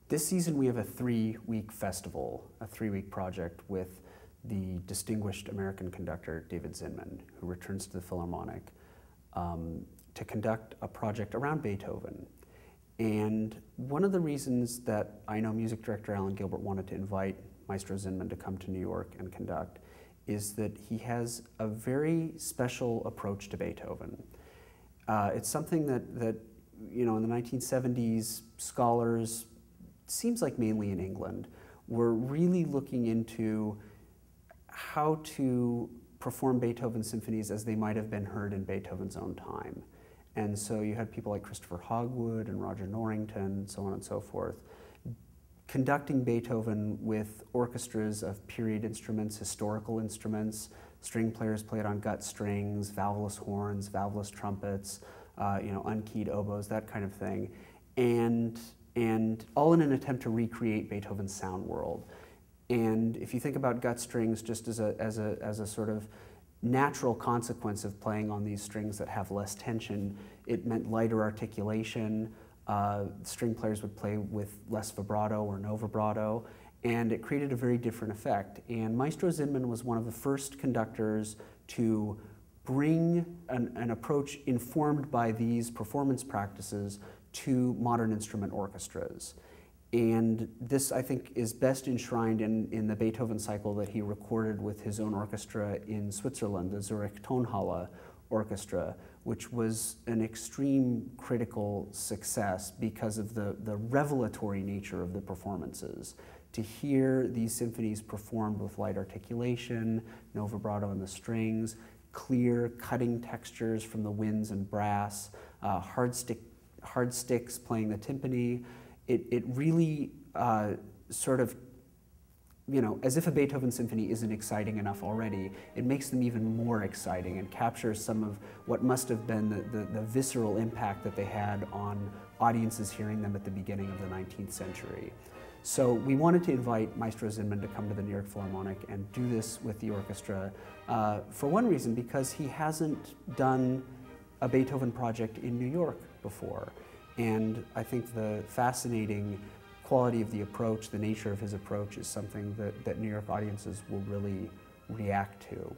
This season we have a 3-week festival, a 3-week project with the distinguished American conductor David Zinman, who returns to the Philharmonic to conduct a project around Beethoven. And one of the reasons that I know music director Alan Gilbert wanted to invite Maestro Zinman to come to New York and conduct is that he has a very special approach to Beethoven. It's something that you know, in the 1970s, scholars, seems like mainly in England, were really looking into how to perform Beethoven symphonies as they might have been heard in Beethoven's own time. And so you had people like Christopher Hogwood and Roger Norrington, so on and so forth, conducting Beethoven with orchestras of period instruments, historical instruments. String players played on gut strings, valveless horns, valveless trumpets, you know, unkeyed oboes, that kind of thing, and all in an attempt to recreate Beethoven's sound world. And if you think about gut strings just as a sort of natural consequence of playing on these strings that have less tension, it meant lighter articulation. String players would play with less vibrato or no vibrato, and it created a very different effect. And Maestro Zinman was one of the first conductors to bring an approach informed by these performance practices to modern instrument orchestras. And this, I think, is best enshrined in the Beethoven cycle that he recorded with his own orchestra in Switzerland, the Zurich Tonhalle Orchestra, which was an extreme critical success because of the revelatory nature of the performances. To hear these symphonies performed with light articulation, no vibrato in the strings, clear, cutting textures from the winds and brass, hard sticks playing the timpani, it really sort of, you know, as if a Beethoven symphony isn't exciting enough already, it makes them even more exciting and captures some of what must have been the visceral impact that they had on audiences hearing them at the beginning of the 19th century. So we wanted to invite Maestro Zinman to come to the New York Philharmonic and do this with the orchestra for one reason, because he hasn't done a Beethoven project in New York before. And I think the fascinating quality of the approach, the nature of his approach, is something that New York audiences will really react to.